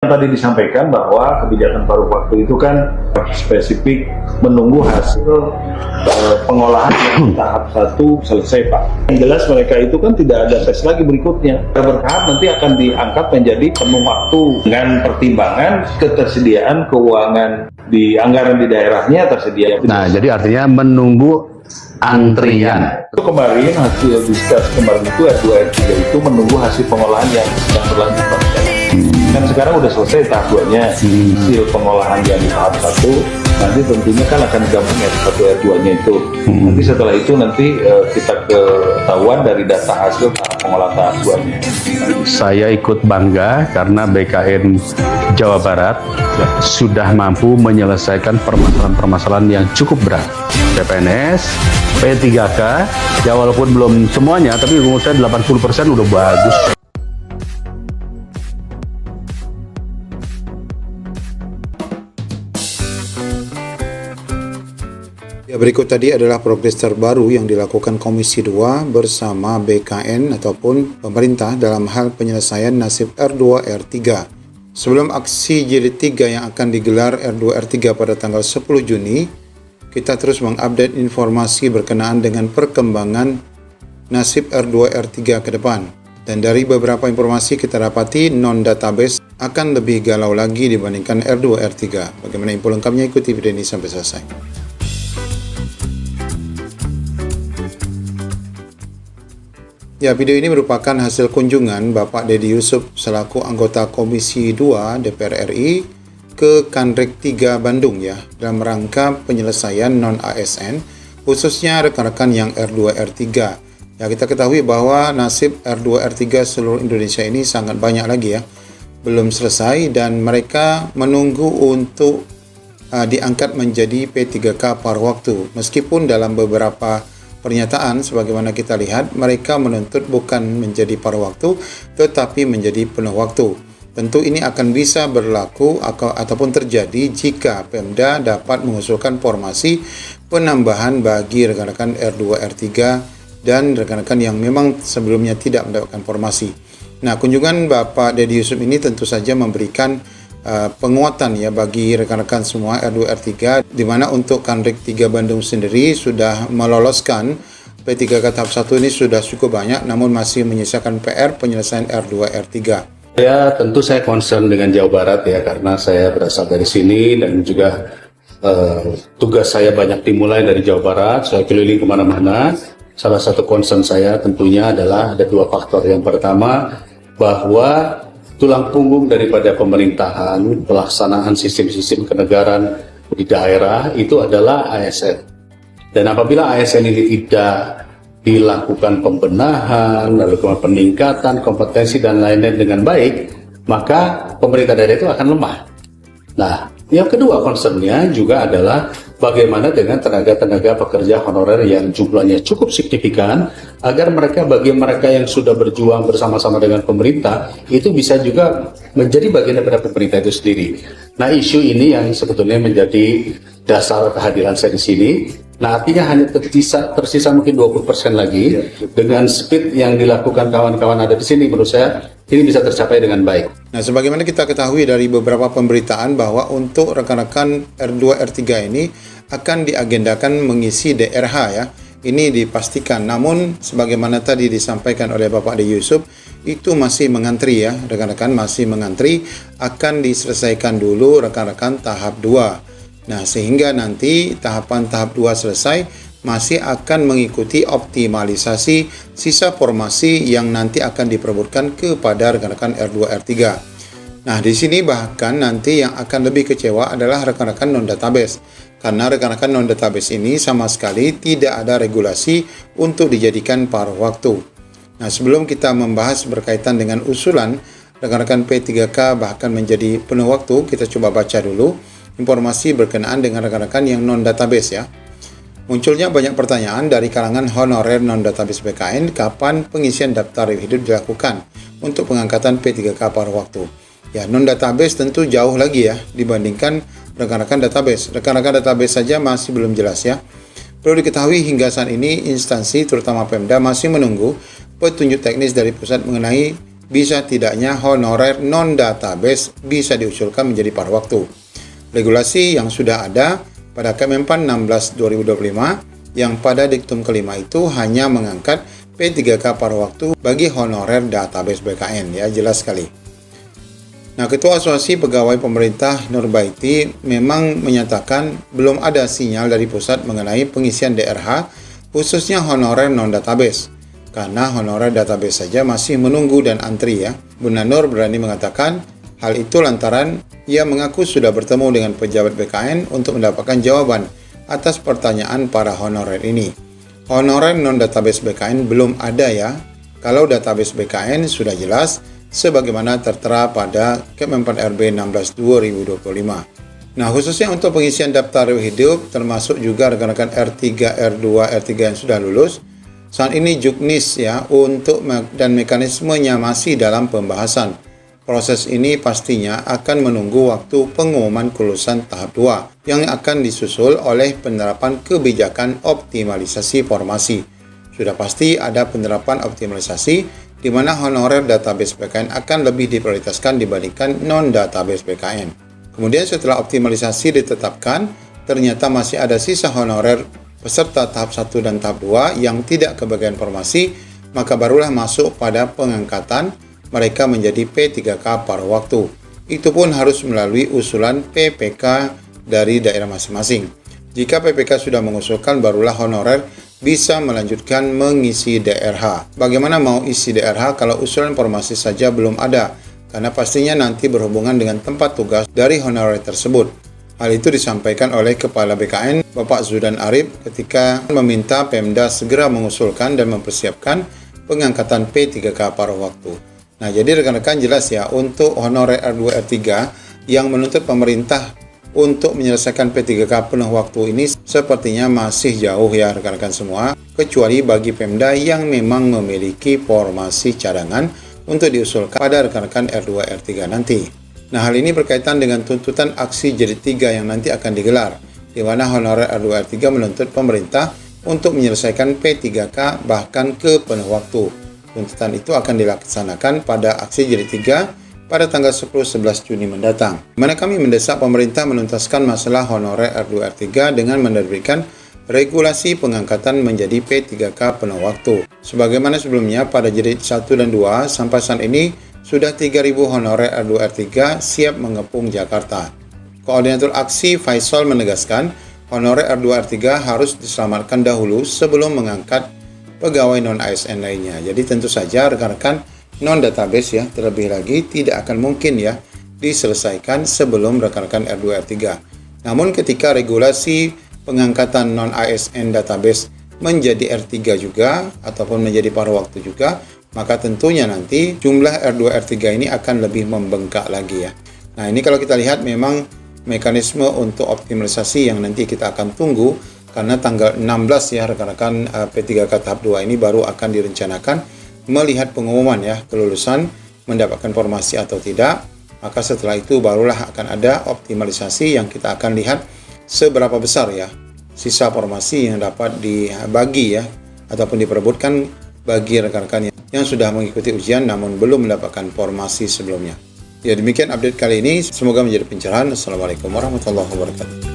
Tadi disampaikan bahwa kebijakan paruh waktu itu kan spesifik menunggu hasil pengolahan yang tahap 1 selesai, Pak. Yang jelas mereka itu kan tidak ada tes lagi berikutnya. Kita bertahap nanti akan diangkat menjadi penuh waktu dengan pertimbangan ketersediaan keuangan di anggaran di daerahnya tersedia. Nah, jadi artinya menunggu antrian. Itu kemarin hasil diskus kemarin itu R2 R3 itu menunggu hasil pengolahan yang sedang berlanjut, Pak. Kan sekarang udah selesai tahap 2-nya, hasil pengolahan yang di tahap 1, nanti tentunya kan akan digabung R1 R2-nya itu. Nanti setelah itu kita ketahuan dari data hasil tahap pengolahan tahap 2-nya. Saya ikut bangga karena BKN Jawa Barat sudah mampu menyelesaikan permasalahan-permasalahan yang cukup berat. PPNS, P3K, ya walaupun belum semuanya, tapi menurut saya 80% udah bagus. Ya, berikut tadi adalah progres terbaru yang dilakukan Komisi 2 bersama BKN ataupun pemerintah dalam hal penyelesaian nasib R2 R3. Sebelum aksi jilid 3 yang akan digelar R2 R3 pada tanggal 10 Juni, kita terus mengupdate informasi berkenaan dengan perkembangan nasib R2 R3 ke depan. Dan dari beberapa informasi kita dapati non-database akan lebih galau lagi dibandingkan R2 R3. Bagaimana info lengkapnya, ikuti video ini sampai selesai. Ya, video ini merupakan hasil kunjungan Bapak Dedi Yusuf selaku anggota Komisi 2 DPR RI ke Kanrek 3 Bandung ya, dalam rangka penyelesaian non-ASN, khususnya rekan-rekan yang R2 R3. Ya, kita ketahui bahwa nasib R2 R3 seluruh Indonesia ini sangat banyak lagi ya, belum selesai dan mereka menunggu untuk diangkat menjadi P3K paruh waktu. Meskipun dalam beberapa pernyataan sebagaimana kita lihat mereka menuntut bukan menjadi paruh waktu tetapi menjadi penuh waktu. Tentu ini akan bisa berlaku ataupun terjadi jika Pemda dapat mengusulkan formasi penambahan bagi rekan-rekan R2 R3 dan rekan-rekan yang memang sebelumnya tidak mendapatkan formasi. Nah, kunjungan Bapak Dedi Yusuf ini tentu saja memberikan penguatan ya bagi rekan-rekan semua R2 R3, di mana untuk Kanrek 3 Bandung sendiri sudah meloloskan P3K tahap 1 ini sudah cukup banyak, namun masih menyisakan PR penyelesaian R2 R3. Ya, tentu saya concern dengan Jawa Barat ya, karena saya berasal dari sini dan juga tugas saya banyak dimulai dari Jawa Barat. Saya keliling kemana-mana. Salah satu concern saya tentunya adalah ada dua faktor. Yang pertama, bahwa tulang punggung daripada pemerintahan, pelaksanaan sistem-sistem kenegaraan di daerah itu adalah ASN. Dan apabila ASN ini tidak dilakukan pembenahan, lalu peningkatan kompetensi dan lain-lain dengan baik, maka pemerintah daerah itu akan lemah. Nah, yang kedua concernnya juga adalah bagaimana dengan tenaga-tenaga pekerja honorer yang jumlahnya cukup signifikan, agar bagi mereka yang sudah berjuang bersama-sama dengan pemerintah, itu bisa juga menjadi bagian daripada pemerintah itu sendiri. Nah, isu ini yang sebetulnya menjadi dasar kehadiran saya di sini. Nah, artinya hanya tersisa mungkin 20% lagi. Dengan speed yang dilakukan kawan-kawan ada di sini, menurut saya ini bisa tercapai dengan baik. Nah, sebagaimana kita ketahui dari beberapa pemberitaan bahwa untuk rekan-rekan R2 R3 ini akan diagendakan mengisi DRH ya. Ini dipastikan. Namun sebagaimana tadi disampaikan oleh Bapak Dedi Yusuf, itu masih mengantri ya. Rekan-rekan masih mengantri, akan diselesaikan dulu rekan-rekan tahap 2. Nah, sehingga nanti tahapan tahap 2 selesai, masih akan mengikuti optimalisasi sisa formasi yang nanti akan diperebutkan kepada rekan-rekan R2 R3. Nah, di sini bahkan nanti yang akan lebih kecewa adalah rekan-rekan non-database. Karena rekan-rekan non-database ini sama sekali tidak ada regulasi untuk dijadikan paruh waktu. Nah, sebelum kita membahas berkaitan dengan usulan rekan-rekan P3K bahkan menjadi penuh waktu, kita coba baca dulu informasi berkenaan dengan rekan-rekan yang non-database ya. Munculnya banyak pertanyaan dari kalangan honorer non-database BKN, kapan pengisian daftar hidup dilakukan untuk pengangkatan P3K paruh waktu. Ya, non-database tentu jauh lagi ya dibandingkan rekan-rekan database. Rekan-rekan database saja masih belum jelas ya. Perlu diketahui hingga saat ini instansi terutama Pemda masih menunggu petunjuk teknis dari pusat mengenai bisa tidaknya honorer non-database bisa diusulkan menjadi paruh waktu. Regulasi yang sudah ada pada Kemenpan 16 2025 yang pada diktum kelima itu hanya mengangkat P3K paruh waktu bagi honorer database BKN, ya, jelas sekali. Nah, Ketua Asosiasi Pegawai Pemerintah Nurbaiti memang menyatakan belum ada sinyal dari pusat mengenai pengisian DRH khususnya honorer non-database. Karena honorer database saja masih menunggu dan antri, ya. Bunda Nur berani mengatakan hal itu lantaran ia mengaku sudah bertemu dengan pejabat BKN untuk mendapatkan jawaban atas pertanyaan para honorer ini. Honorer non-database BKN belum ada, ya. Kalau database BKN sudah jelas sebagaimana tertera pada Kemenpan RB 16 2025. Nah, khususnya untuk pengisian daftar hidup termasuk juga rekan-rekan R3, R2, R3 yang sudah lulus. Saat ini juknis, ya, untuk dan mekanismenya masih dalam pembahasan. Proses ini pastinya akan menunggu waktu pengumuman kelulusan tahap 2 yang akan disusul oleh penerapan kebijakan optimalisasi formasi. Sudah pasti ada penerapan optimalisasi di mana honorer database BKN akan lebih diprioritaskan dibandingkan non-database BKN. Kemudian setelah optimalisasi ditetapkan, ternyata masih ada sisa honorer peserta tahap 1 dan tahap 2 yang tidak kebagian formasi, maka barulah masuk pada pengangkatan mereka menjadi P3K paruh waktu. Itu pun harus melalui usulan PPK dari daerah masing-masing. Jika PPK sudah mengusulkan, barulah honorer bisa melanjutkan mengisi DRH. Bagaimana mau isi DRH kalau usulan formasi saja belum ada? Karena pastinya nanti berhubungan dengan tempat tugas dari honorer tersebut. Hal itu disampaikan oleh Kepala BKN Bapak Zudan Arif ketika meminta Pemda segera mengusulkan dan mempersiapkan pengangkatan P3K paruh waktu. Nah, jadi rekan-rekan jelas, ya, untuk honorer R2 R3 yang menuntut pemerintah untuk menyelesaikan P3K penuh waktu ini sepertinya masih jauh, ya rekan-rekan semua, kecuali bagi Pemda yang memang memiliki formasi cadangan untuk diusulkan pada rekan-rekan R2 R3 nanti. Nah, hal ini berkaitan dengan tuntutan aksi jilid 3 yang nanti akan digelar, di mana honorer R2 R3 menuntut pemerintah untuk menyelesaikan P3K bahkan ke penuh waktu. Tuntutan itu akan dilaksanakan pada aksi jilid 3 pada tanggal 10-11 Juni mendatang. Di mana kami mendesak pemerintah menuntaskan masalah honorer R2 R3 dengan menerbitkan regulasi pengangkatan menjadi P3K penuh waktu. Sebagaimana sebelumnya pada jilid 1 dan 2 sampai saat ini sudah 3.000 honorer R2 R3 siap mengepung Jakarta. Koordinator aksi Faisal menegaskan, honorer R2 R3 harus diselamatkan dahulu sebelum mengangkat pegawai non-ASN lainnya. Jadi tentu saja rekan-rekan non-database, ya, terlebih lagi tidak akan mungkin, ya, diselesaikan sebelum rekan-rekan R2 R3. Namun ketika regulasi pengangkatan non-ASN database menjadi R3 juga ataupun menjadi paruh waktu juga, maka tentunya nanti jumlah R2 R3 ini akan lebih membengkak lagi, ya. Nah, ini kalau kita lihat memang mekanisme untuk optimalisasi yang nanti kita akan tunggu, karena tanggal 16, ya rekan-rekan, P3K tahap 2 ini baru akan direncanakan melihat pengumuman, ya, kelulusan mendapatkan formasi atau tidak. Maka setelah itu barulah akan ada optimalisasi yang kita akan lihat seberapa besar, ya, sisa formasi yang dapat dibagi, ya, ataupun diperebutkan bagi rekan-rekan yang sudah mengikuti ujian namun belum mendapatkan formasi sebelumnya. Ya, demikian update kali ini. Semoga menjadi pencerahan. Assalamualaikum warahmatullahi wabarakatuh.